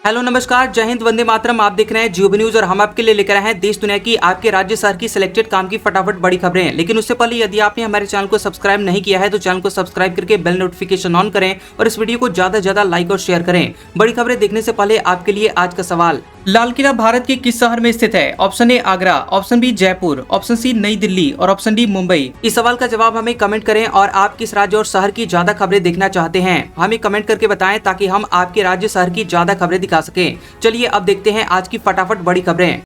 Hello नमस्कार, जय हिंद, वंदे मातरम। आप देख रहे हैं जियो न्यूज और हम आपके लिए लेकर आए हैं देश दुनिया की आपके राज्य शहर की सिलेक्टेड काम की फटाफट बड़ी खबरें। लेकिन उससे पहले यदि आपने हमारे चैनल को सब्सक्राइब नहीं किया है तो चैनल को सब्सक्राइब करके बेल नोटिफिकेशन ऑन करें और इस वीडियो को ज्यादा से ज्यादा लाइक और शेयर करें। बड़ी खबरें देखने से पहले आपके लिए आज का सवाल, लाल किला भारत के किस शहर में स्थित है? Option A Agra, option B Jaipur, option C Nai Delhi और ऑप्शन डी मुंबई। इस सवाल का जवाब हमें कमेंट करें और आप किस राज्य और शहर की ज्यादा खबरें देखना चाहते हैं हमें कमेंट करके बताएं ताकि हम आपके राज्य शहर की ज्यादा खबरें दिखा सकें। चलिए अब देखते हैं आज की फटाफट बड़ी खबरें।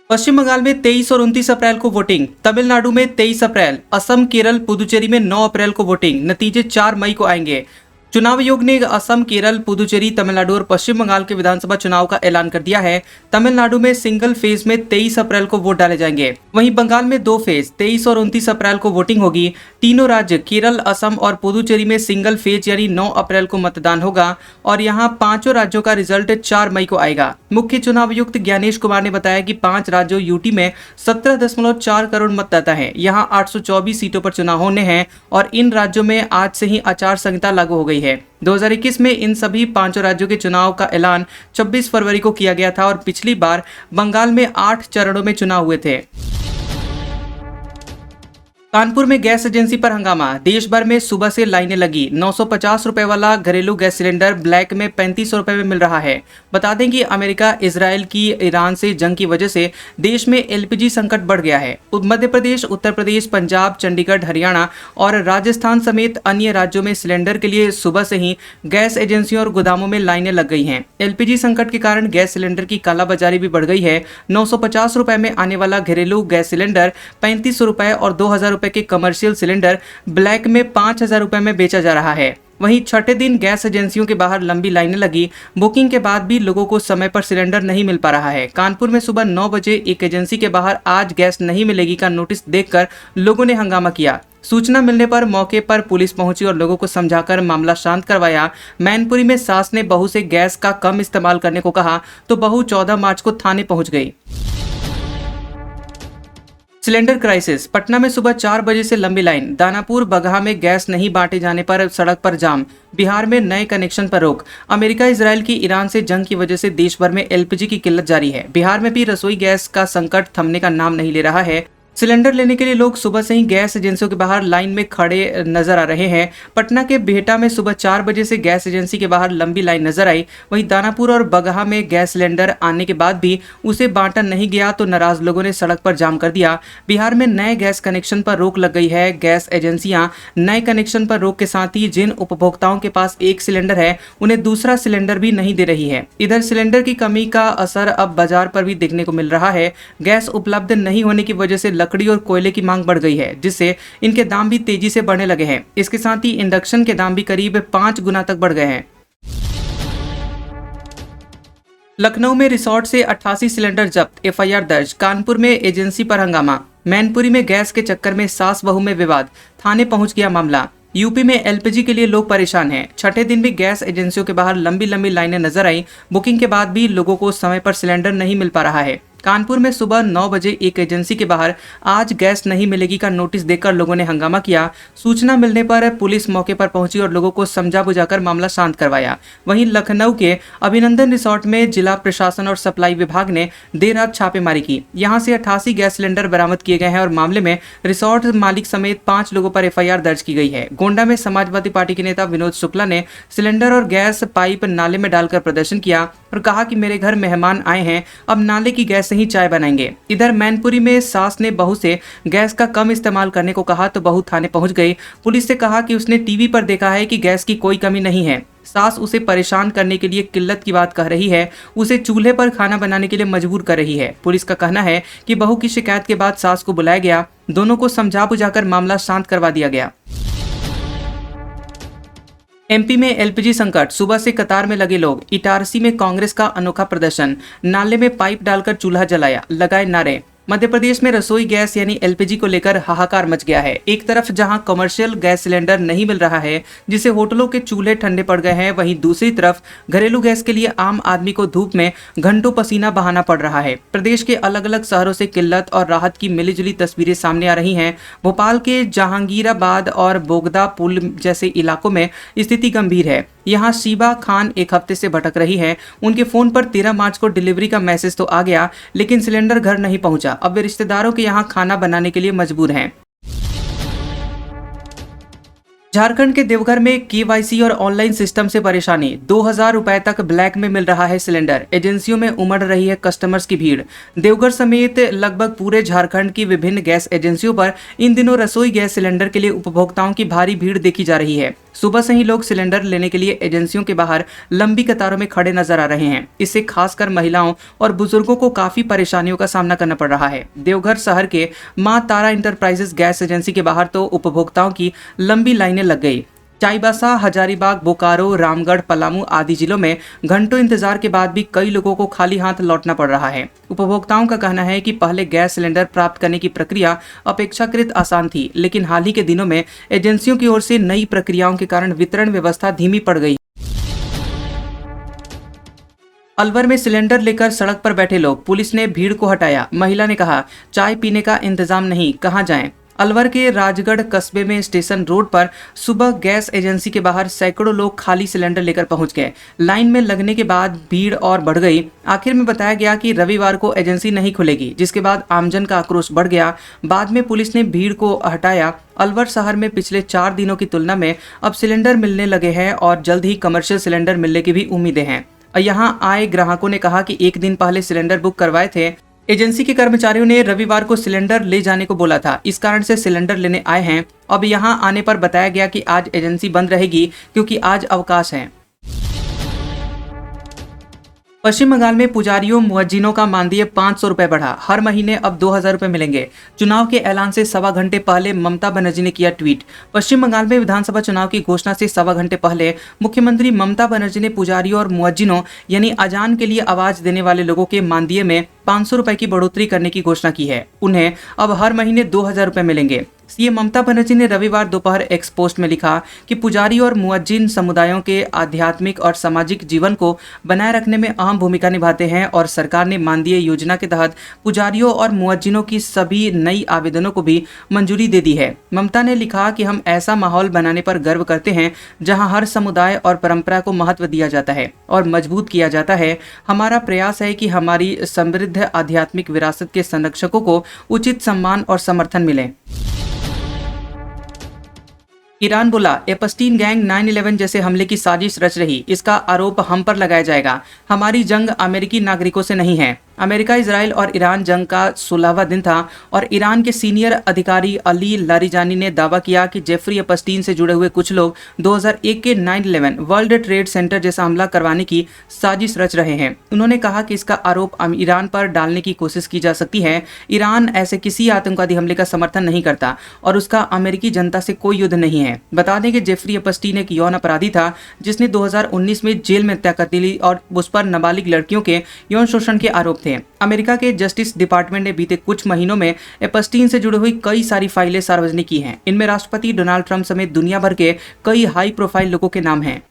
पश्चिम बंगाल में 23 और 29 अप्रैल को वोटिंग, तमिलनाडु में 23 अप्रैल, असम, केरल, पुदुचेरी में 9 अप्रैल को वोटिंग। नतीजे 4 मई को आएंगे। चुनाव आयोग ने असम, केरल, पुदुचेरी, तमिलनाडु और पश्चिम बंगाल के विधानसभा चुनाव का ऐलान कर दिया है। तमिलनाडु में सिंगल फेज में 23 अप्रैल को वोट डाले जाएंगे। वहीं बंगाल में 2 फेज 23 और 29 अप्रैल को वोटिंग होगी। तीनों राज्य केरल, असम और पुदुचेरी में सिंगल फेज यानी 9 अप्रैल को मतदान होगा और यहाँ 5 राज्यों का रिजल्ट 4 मई को आएगा। मुख्य चुनाव आयुक्त ज्ञानेश कुमार ने बताया कि 5 राज्यों यूटी में 17.4 करोड़ मतदाता है। यहाँ 824 सीटों पर चुनाव होने हैं और इन राज्यों में आज से ही आचार संहिता लागू हो गई है। 2021 में इन सभी 5 राज्यों के चुनाव का ऐलान 26 फरवरी को किया गया था और पिछली बार बंगाल में 8 चरणों में चुनाव हुए थे। कानपुर में गैस एजेंसी पर हंगामा, देश भर में सुबह से लाइनें लगी। 950 रुपए वाला घरेलू गैस सिलेंडर ब्लैक में 3500 रुपए में मिल रहा है। बता दें कि अमेरिका इजराइल की ईरान से जंग की वजह से देश में एलपीजी संकट बढ़ गया है। मध्य प्रदेश, उत्तर प्रदेश, पंजाब, चंडीगढ़, हरियाणा और राजस्थान समेत अन्य राज्यों में सिलेंडर के लिए सुबह से ही गैस एजेंसियों और गोदामों में लाइनें लग गई हैं। एलपीजी संकट के कारण गैस सिलेंडर की कालाबाजारी भी बढ़ गई है। 950 रुपए में आने वाला घरेलू गैस सिलेंडर 3500 रुपए और 2000 के कमर्शियल सिलेंडर ब्लैक में 5000 रुपए में बेचा जा रहा है। वहीं छठे दिन गैस एजेंसियों के बाहर लंबी लाइनें लगी। बुकिंग के बाद भी लोगों को समय पर सिलेंडर नहीं मिल पा रहा है। कानपुर में सुबह 9 बजे एक एजेंसी के बाहर आज गैस नहीं मिलेगी का नोटिस देखकर लोगों ने हंगामा किया। सूचना मिलने पर मौके पर पुलिस पहुंची और लोगों को समझाकर मामला शांत करवाया। मैनपुरी में सास ने बहू से गैस का कम इस्तेमाल करने को कहा तो बहू 14 मार्च को थाने पहुंच गई। सिलेंडर क्राइसिस, पटना में सुबह 4 बजे से लंबी लाइन। दानापुर बगहा में गैस नहीं बांटे जाने पर सड़क पर जाम। बिहार में नए कनेक्शन पर रोक। अमेरिका इजराइल की ईरान से जंग की वजह से देश भर में एलपीजी की किल्लत जारी है। बिहार में भी रसोई गैस का संकट थमने का नाम नहीं ले रहा है। सिलेंडर लेने के लिए लोग सुबह से ही गैस एजेंसियों के बाहर लाइन में खड़े नजर आ रहे हैं। पटना के बिहटा में सुबह 4 बजे से गैस एजेंसी के बाहर लंबी लाइन नजर आई। वहीं दानापुर और बगहा में गैस सिलेंडर आने के बाद भी उसे बांटा नहीं गया तो नाराज लोगों ने सड़क पर जाम कर दिया। बिहार में नए गैस कनेक्शन पर रोक लग गई है। गैस एजेंसियां नए कनेक्शन पर रोक के साथ ही जिन उपभोक्ताओं के पास एक सिलेंडर है उन्हें दूसरा सिलेंडर भी नहीं दे रही है। इधर सिलेंडर की कमी का असर अब बाजार पर भी देखने को मिल रहा है। गैस उपलब्ध नहीं होने की वजह से लकड़ी और कोयले की मांग बढ़ गई है, जिससे इनके दाम भी तेजी से बढ़ने लगे हैं। इसके साथ ही इंडक्शन के दाम भी करीब 5 गुना तक बढ़ गए हैं। लखनऊ में रिसोर्ट से 88 सिलेंडर जब्त, एफआईआर दर्ज। कानपुर में एजेंसी पर हंगामा। मैनपुरी में गैस के चक्कर में सास बहू में विवाद, थाने पहुंच गया मामला। यूपी में एलपीजी के लिए लोग परेशान हैं। छठे दिन भी गैस एजेंसियों के बाहर लंबी लंबी लाइनें नजर आई। बुकिंग के बाद भी लोगों को समय पर सिलेंडर नहीं मिल पा रहा है। कानपुर में सुबह 9 बजे एक एजेंसी के बाहर आज गैस नहीं मिलेगी का नोटिस देकर लोगों ने हंगामा किया। सूचना मिलने पर पुलिस मौके पर पहुंची और लोगों को समझा बुझाकर मामला शांत करवाया। वहीं लखनऊ के अभिनंदन रिसोर्ट में जिला प्रशासन और सप्लाई विभाग ने देर रात छापेमारी की। यहां से 88 गैस सिलेंडर बरामद किए गए हैं और मामले में रिसोर्ट मालिक समेत 5 लोगों पर एफआईआर दर्ज की गई है। गोंडा में समाजवादी पार्टी के नेता विनोद शुक्ला ने सिलेंडर और गैस पाइप नाले में डालकर प्रदर्शन किया और कहा कि मेरे घर मेहमान आए हैं, अब नाले की गैस से ही चाय बनाएंगे। इधर मैनपुरी में सास ने बहू से गैस का कम इस्तेमाल करने को कहा तो बहू थाने पहुंच गई। पुलिस से कहा कि उसने टीवी पर देखा है कि गैस की कोई कमी नहीं है। सास उसे परेशान करने के लिए किल्लत की बात कह रही है, उसे चूल्हे पर खाना बनाने के लिए मजबूर कर रही है। पुलिस का कहना है कि बहू की शिकायत के बाद सास को बुलाया गया। दोनों को समझा बुझाकर मामला शांत करवा दिया गया। एमपी में एलपीजी संकट, सुबह से कतार में लगे लोग। इटारसी में कांग्रेस का अनोखा प्रदर्शन, नाले में पाइप डालकर चूल्हा जलाया, लगाए नारे। मध्य प्रदेश में रसोई गैस यानी एलपीजी को लेकर हाहाकार मच गया है। एक तरफ जहां कमर्शियल गैस सिलेंडर नहीं मिल रहा है जिससे होटलों के चूल्हे ठंडे पड़ गए हैं, वहीं दूसरी तरफ घरेलू गैस के लिए आम आदमी को धूप में घंटों पसीना बहाना पड़ रहा है। प्रदेश के अलग अलग शहरों से किल्लत और राहत की मिलीजुली तस्वीरें सामने आ रही हैं। भोपाल के जहांगीराबाद और बोगदा पुल जैसे इलाकों में स्थिति गंभीर है। यहाँ शीबा खान एक हफ्ते से भटक रही है। उनके फोन पर 13 मार्च को डिलीवरी का मैसेज तो आ गया, लेकिन सिलेंडर घर नहीं पहुंचा। अब वे रिश्तेदारों के यहाँ खाना बनाने के लिए मजबूर हैं। झारखंड के देवघर में केवाईसी और ऑनलाइन सिस्टम से परेशानी। 2000 रुपए तक ब्लैक में मिल रहा है सिलेंडर। एजेंसियों में उमड़ रही है कस्टमर्स की भीड़। देवघर समेत लगभग पूरे झारखंड की विभिन्न गैस एजेंसियों पर इन दिनों रसोई गैस सिलेंडर के लिए उपभोक्ताओं की भारी भीड़ देखी जा रही है। सुबह से ही लोग सिलेंडर लेने के लिए एजेंसियों के बाहर लंबी कतारों में खड़े नजर आ रहे हैं। इससे खासकर महिलाओं और बुजुर्गों को काफी परेशानियों का सामना करना पड़ रहा है। देवघर शहर के मां तारा इंटरप्राइजेस गैस एजेंसी के बाहर तो उपभोक्ताओं की लंबी लाइनें लग गई। चाईबासा, हजारीबाग, बोकारो, रामगढ़, पलामू आदि जिलों में घंटों इंतजार के बाद भी कई लोगों को खाली हाथ लौटना पड़ रहा है। उपभोक्ताओं का कहना है कि पहले गैस सिलेंडर प्राप्त करने की प्रक्रिया अपेक्षाकृत आसान थी, लेकिन हाल ही के दिनों में एजेंसियों की ओर से नई प्रक्रियाओं के कारण वितरण व्यवस्था धीमी पड़ गई। अलवर में सिलेंडर लेकर सड़क पर बैठे लोग, पुलिस ने भीड़ को हटाया। महिला ने कहा, चाय पीने का इंतजाम नहीं, कहाँ जाएं। अलवर के राजगढ़ कस्बे में स्टेशन रोड पर सुबह गैस एजेंसी के बाहर सैकड़ों लोग खाली सिलेंडर लेकर पहुंच गए। लाइन में लगने के बाद भीड़ और बढ़ गई। आखिर में बताया गया कि रविवार को एजेंसी नहीं खुलेगी, जिसके बाद आमजन का आक्रोश बढ़ गया। बाद में पुलिस ने भीड़ को हटाया। अलवर शहर में पिछले 4 दिनों की तुलना में अब सिलेंडर मिलने लगे हैं और जल्द ही कमर्शियल सिलेंडर मिलने की भी उम्मीदें हैं। यहाँ आए ग्राहकों ने कहा कि एक दिन पहले सिलेंडर बुक करवाए थे। एजेंसी के कर्मचारियों ने रविवार को सिलेंडर ले जाने को बोला था, इस कारण से सिलेंडर लेने आए हैं। अब यहां आने पर बताया गया कि आज एजेंसी बंद रहेगी क्योंकि आज अवकाश है। पश्चिम बंगाल में पुजारियों मुअज्जिनों का मानदेय 500 रुपए बढ़ा। हर महीने अब 2000 रुपए मिलेंगे। चुनाव के ऐलान से सवा घंटे पहले ममता बनर्जी ने किया ट्वीट। पश्चिम बंगाल में विधानसभा चुनाव की घोषणा से सवा घंटे पहले मुख्यमंत्री ममता बनर्जी ने पुजारियों और मुअज्जिनों यानी अजान के लिए आवाज देने वाले लोगों के मानदेय में 500 रुपए की बढ़ोतरी करने की घोषणा की है। उन्हें अब हर महीने 2000 रुपए मिलेंगे। सीएम ममता बनर्जी ने रविवार दोपहर एक्स पोस्ट में लिखा कि पुजारी और मुअज्जिन समुदायों के आध्यात्मिक और सामाजिक जीवन को बनाए रखने में अहम भूमिका निभाते हैं और सरकार ने मानदेय योजना के तहत पुजारियों और मुअज्जिनों की सभी नई आवेदनों को भी मंजूरी दे दी है। ममता ने लिखा कि हम ऐसा माहौल बनाने पर गर्व करते हैं जहां हर समुदाय और परंपरा को महत्व दिया जाता है और मजबूत किया जाता है। हमारा प्रयास है कि हमारी समृद्ध आध्यात्मिक विरासत के संरक्षकों को उचित सम्मान और समर्थन मिले। ईरान बोला, एपस्टीन गैंग 9/11 जैसे हमले की साजिश रच रही, इसका आरोप हम पर लगाया जाएगा। हमारी जंग अमेरिकी नागरिकों से नहीं है। अमेरिका, इजराइल और ईरान जंग का 16वां दिन था और ईरान के सीनियर अधिकारी अली लारिजानी ने दावा किया कि जेफरी एपस्टीन से जुड़े हुए कुछ लोग 2001 के 9/11 वर्ल्ड ट्रेड सेंटर जैसा हमला करवाने की साजिश रच रहे हैं। उन्होंने कहा कि इसका आरोप ईरान पर डालने की कोशिश की जा सकती है। ईरान ऐसे किसी आतंकवादी हमले का समर्थन नहीं करता और उसका अमेरिकी जनता से कोई युद्ध नहीं है। बता दें कि जेफरी एपस्टीन एक यौन अपराधी था जिसने 2019 में जेल में हत्या कर दी और उस पर नाबालिग लड़कियों के यौन शोषण के आरोप थे। अमेरिका के जस्टिस डिपार्टमेंट ने बीते कुछ महीनों में एपस्टीन से जुड़ी हुई कई सारी फाइलें सार्वजनिक की हैं। इनमें राष्ट्रपति डोनाल्ड ट्रंप समेत दुनिया भर के कई हाई प्रोफाइल लोगों के नाम हैं।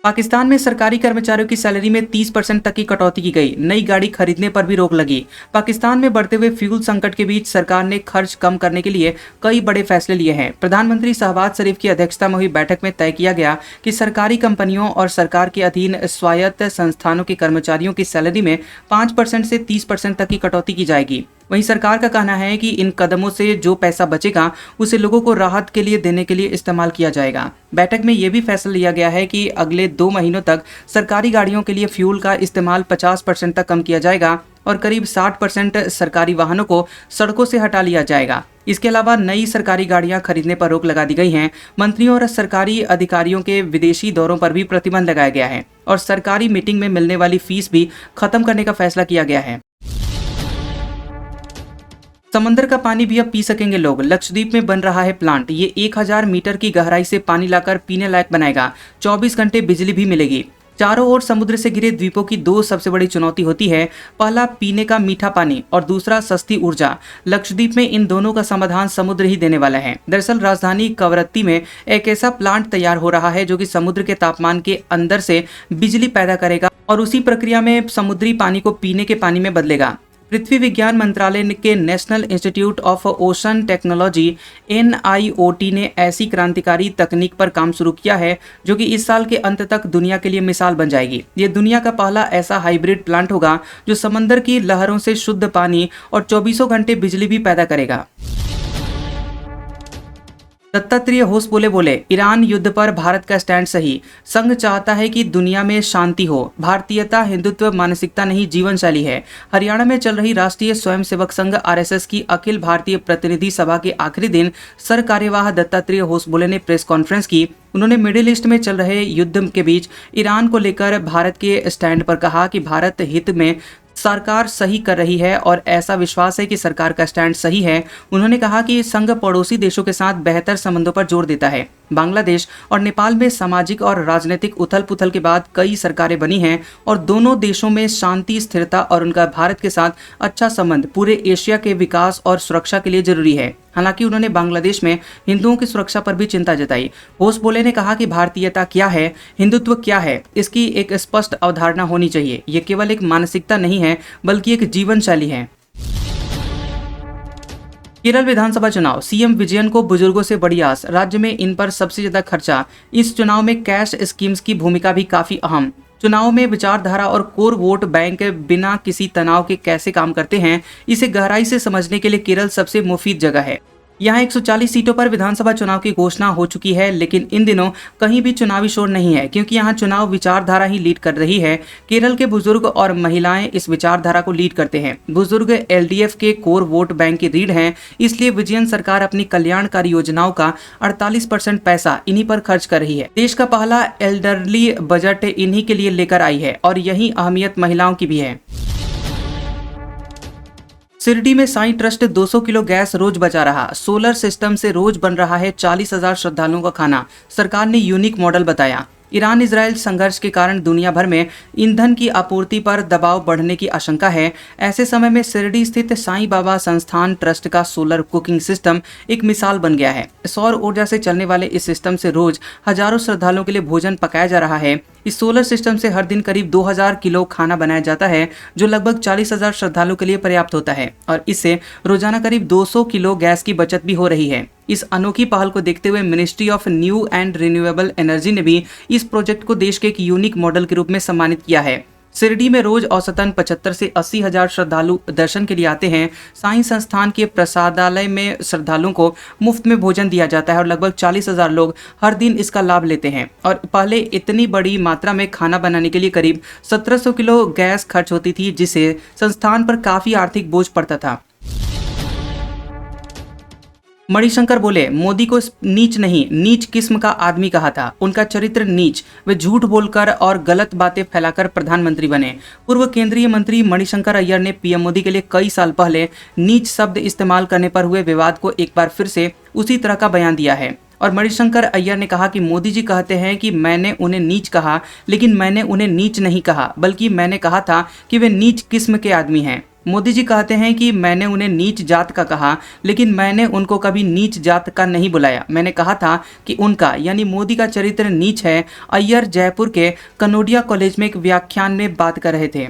पाकिस्तान में सरकारी कर्मचारियों की सैलरी में 30% तक की कटौती की गई। नई गाड़ी खरीदने पर भी रोक लगी। पाकिस्तान में बढ़ते हुए फ्यूल संकट के बीच सरकार ने खर्च कम करने के लिए कई बड़े फैसले लिए हैं। प्रधानमंत्री शहबाज शरीफ की अध्यक्षता में हुई बैठक में तय किया गया कि सरकारी कंपनियों और सरकार के अधीन स्वायत्त संस्थानों के कर्मचारियों की सैलरी में 5% से 30% तक की कटौती की जाएगी। वहीं सरकार का कहना है कि इन कदमों से जो पैसा बचेगा उसे लोगों को राहत के लिए देने के लिए इस्तेमाल किया जाएगा। बैठक में यह भी फैसला लिया गया है कि अगले 2 महीनों तक सरकारी गाड़ियों के लिए फ्यूल का इस्तेमाल 50% तक कम किया जाएगा और करीब 60% सरकारी वाहनों को सड़कों से हटा लिया जाएगा। इसके अलावा नई सरकारी गाड़ियां खरीदने पर रोक लगा दी गई है। मंत्रियों और सरकारी अधिकारियों के विदेशी दौरों पर भी प्रतिबंध लगाया गया है और सरकारी मीटिंग में मिलने वाली फीस भी खत्म करने का फैसला किया गया है। समंदर का पानी भी अब पी सकेंगे लोग। लक्षद्वीप में बन रहा है प्लांट। ये 1000 मीटर की गहराई से पानी लाकर पीने लायक बनाएगा। 24 घंटे बिजली भी मिलेगी। चारों ओर समुद्र से घिरे द्वीपों की 2 सबसे बड़ी चुनौती होती है, पहला पीने का मीठा पानी और दूसरा सस्ती ऊर्जा। लक्षद्वीप में इन दोनों का समाधान समुद्र ही देने वाला है। दरअसल राजधानी कवरत्ती में एक ऐसा प्लांट तैयार हो रहा है जो कि समुद्र के तापमान के अंदर से बिजली पैदा करेगा और उसी प्रक्रिया में समुद्री पानी को पीने के पानी में बदलेगा। पृथ्वी विज्ञान मंत्रालय के national institute of ocean technology NIOT ने ऐसी क्रांतिकारी तकनीक पर काम शुरू किया है जो कि इस साल के अंत तक दुनिया के लिए मिसाल बन जाएगी। ये दुनिया का पहला ऐसा हाइब्रिड प्लांट होगा जो समंदर की लहरों से शुद्ध पानी और 24 घंटे बिजली भी पैदा करेगा। दत्तात्रेय होस बोले ईरान युद्ध पर भारत का स्टैंड सही। संघ चाहता है कि दुनिया में शांति हो। भारतीयता हिंदुत्व मानसिकता नहीं जीवन शैली है। हरियाणा में चल रही राष्ट्रीय स्वयंसेवक संघ RSS की अखिल भारतीय प्रतिनिधि सभा के आखिरी दिन सर कार्यवाह दत्तात्रेय होस ने प्रेस कॉन्फ्रेंस की। उन्होंने मिडिल ईस्ट में चल रहे युद्ध के बीच ईरान को लेकर भारत के स्टैंड पर कहा कि भारत हित में सरकार सही कर रही है और ऐसा विश्वास है कि सरकार का स्टैंड सही है। उन्होंने कहा कि संघ पड़ोसी देशों के साथ बेहतर संबंधों पर जोर देता है। बांग्लादेश और नेपाल में सामाजिक और राजनीतिक उथल पुथल के बाद कई सरकारें बनी हैं और दोनों देशों में शांति, स्थिरता और उनका भारत के साथ अच्छा संबंध पूरे एशिया के विकास और सुरक्षा के लिए जरूरी है। हालांकि उन्होंने बांग्लादेश में हिंदुओं की सुरक्षा पर भी चिंता जताई। होस ने कहा कि भारतीयता क्या है, हिंदुत्व क्या है, इसकी एक स्पष्ट अवधारणा होनी चाहिए। ये केवल एक मानसिकता नहीं है बल्कि एक जीवन शैली है। केरल विधानसभा चुनाव, सीएम विजयन को बुजुर्गों से बड़ी आस। राज्य में इन पर सबसे ज्यादा खर्चा। इस चुनाव में कैश स्कीम्स की भूमिका भी काफी अहम। चुनाव में विचारधारा और कोर वोट बैंक बिना किसी तनाव के कैसे काम करते हैं, इसे गहराई से समझने के लिए केरल सबसे मुफीद जगह है। यहाँ 140 सीटों पर विधानसभा चुनाव की घोषणा हो चुकी है, लेकिन इन दिनों कहीं भी चुनावी शोर नहीं है क्योंकि यहाँ चुनाव विचारधारा ही लीड कर रही है। केरल के बुजुर्ग और महिलाएं इस विचारधारा को लीड करते हैं। बुजुर्ग LDF के कोर वोट बैंक की रीढ़ हैं, इसलिए विजयन सरकार अपनी कल्याणकारी योजनाओं का 48% पैसा इन्हीं पर खर्च कर रही है। देश का पहला एल्डरली बजट इन्हीं के लिए लेकर आई है और यही अहमियत महिलाओं की भी है। शिरडी में साईं ट्रस्ट 200 किलो गैस रोज बचा रहा। सोलर सिस्टम से रोज बन रहा है 40,000 श्रद्धालुओं का खाना। सरकार ने यूनिक मॉडल बताया। ईरान इजराइल संघर्ष के कारण दुनिया भर में ईंधन की आपूर्ति पर दबाव बढ़ने की आशंका है। ऐसे समय में शिरडी स्थित साईं बाबा संस्थान ट्रस्ट का सोलर कुकिंग सिस्टम एक मिसाल बन गया है। सौर ऊर्जा से चलने वाले इस सिस्टम से रोज हजारों श्रद्धालुओं के लिए भोजन पकाया जा रहा है। इस सोलर सिस्टम से हर दिन करीब 2000 किलो खाना बनाया जाता है, जो लगभग 40,000 श्रद्धालुओं के लिए पर्याप्त होता है और इससे रोजाना करीब 200 किलो गैस की बचत भी हो रही है। इस अनोखी पहल को देखते हुए ministry of new and renewable energy ने भी इस प्रोजेक्ट को देश के एक यूनिक मॉडल के रूप में सम्मानित किया है। शिरडी में रोज औसतन 75 से 80 हजार श्रद्धालु दर्शन के लिए आते हैं। साईं संस्थान के प्रसादालय में श्रद्धालुओं को मुफ्त में भोजन दिया जाता है और लगभग 40,000 लोग हर दिन इसका लाभ लेते हैं। और पहले इतनी बड़ी मात्रा में खाना बनाने के लिए करीब 1700 किलो गैस खर्च होती थी, जिससे संस्थान पर काफी आर्थिक बोझ पड़ता था। मणिशंकर बोले, मोदी को नीच नहीं, नीच किस्म का आदमी कहा था। उनका चरित्र नीच। वे झूठ बोलकर और गलत बातें फैलाकर प्रधानमंत्री बने। पूर्व केंद्रीय मंत्री मणिशंकर अय्यर ने पीएम मोदी के लिए कई साल पहले नीच शब्द इस्तेमाल करने पर हुए विवाद को एक बार फिर से उसी तरह का बयान दिया है। और मणिशंकर अय्यर ने कहा कि मोदी जी कहते हैं कि मैंने उन्हें नीच कहा, लेकिन मैंने उन्हें नीच नहीं कहा, बल्कि मैंने कहा था कि वे नीच किस्म के आदमी हैं। मोदी जी कहते हैं कि मैंने उन्हें नीच जात का कहा, लेकिन मैंने उनको कभी नीच जात का नहीं बुलाया। मैंने कहा था कि उनका यानी मोदी का चरित्र नीच है। अय्यर जयपुर के कनोडिया कॉलेज में एक व्याख्यान में बात कर रहे थे।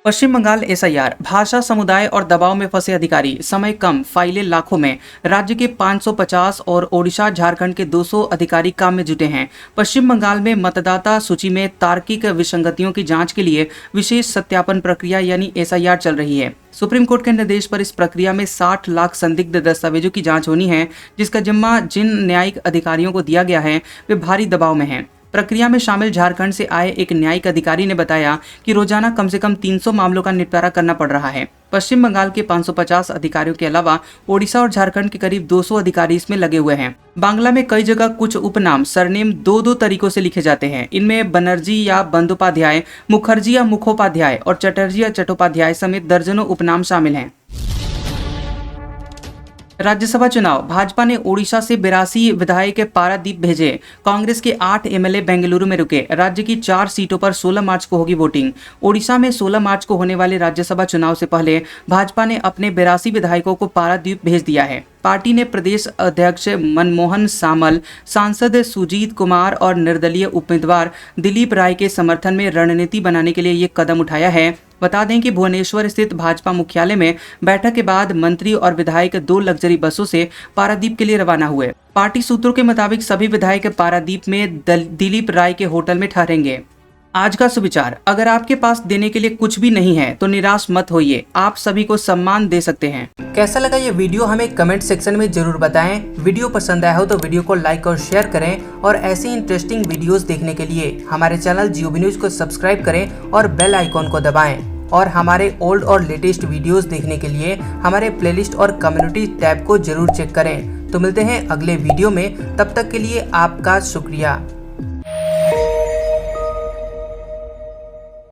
पश्चिम बंगाल SIR, भाषा समुदाय और दबाव में फंसे अधिकारी, समय कम, फाइलें लाखों में। राज्य के 550 और ओडिशा झारखंड के 200 अधिकारी काम में जुटे हैं। पश्चिम बंगाल में मतदाता सूची में तार्किक विसंगतियों की जांच के लिए विशेष सत्यापन प्रक्रिया यानी SIR चल रही है। सुप्रीम कोर्ट के निर्देश पर इस प्रक्रिया में 60 लाख संदिग्ध दस्तावेजों की जांच होनी है, जिसका जिम्मा जिन न्यायिक अधिकारियों को दिया गया है वे भारी दबाव में हैं। प्रक्रिया में शामिल झारखंड से आए एक न्यायिक अधिकारी ने बताया कि रोजाना कम से कम 300 मामलों का निपटारा करना पड़ रहा है। पश्चिम बंगाल के 550 अधिकारियों के अलावा ओडिशा और झारखंड के करीब 200 अधिकारी इसमें लगे हुए हैं। बांग्ला में कई जगह कुछ उपनाम सरनेम दो तरीकों से लिखे जाते हैं। इनमें बनर्जी या बंदोपाध्याय, मुखर्जी या मुखोपाध्याय और चटर्जी या चट्टोपाध्याय समेत दर्जनों उपनाम शामिल हैं। राज्यसभा चुनाव, भाजपा ने ओडिशा से 82 विधायक पारादीप भेजे। कांग्रेस के 8 MLA बेंगलुरु में रुके। राज्य की 4 सीटों पर 16 मार्च को होगी वोटिंग। ओडिशा में 16 मार्च को होने वाले राज्यसभा चुनाव से पहले भाजपा ने अपने 82 विधायकों को पारादीप भेज दिया है। पार्टी ने प्रदेश अध्यक्ष मनमोहन सामल, सांसद सुजीत कुमार और निर्दलीय उम्मीदवार दिलीप राय के समर्थन में रणनीति बनाने के लिए ये कदम उठाया है। बता दें कि भुवनेश्वर स्थित भाजपा मुख्यालय में बैठक के बाद मंत्री और विधायक 2 लग्जरी बसों से पारादीप के लिए रवाना हुए। पार्टी सूत्रों के मुताबिक सभी विधायक पारादीप में दिलीप राय के होटल में ठहरेंगे। आज का सुविचार, अगर आपके पास देने के लिए कुछ भी नहीं है तो निराश मत होइए, आप सभी को सम्मान दे सकते हैं। कैसा लगा ये वीडियो हमें कमेंट सेक्शन में जरूर बताएं। वीडियो पसंद आया हो तो वीडियो को लाइक और शेयर करें और ऐसी इंटरेस्टिंग वीडियोस देखने के लिए हमारे चैनल GOB न्यूज को सब्सक्राइब करें और बेल आइकॉन को दबाएं। और हमारे ओल्ड और लेटेस्ट वीडियोस देखने के लिए हमारे प्लेलिस्ट और कम्युनिटी टैब को जरूर चेक करें। तो मिलते हैं अगले वीडियो में, तब तक के लिए आपका शुक्रिया।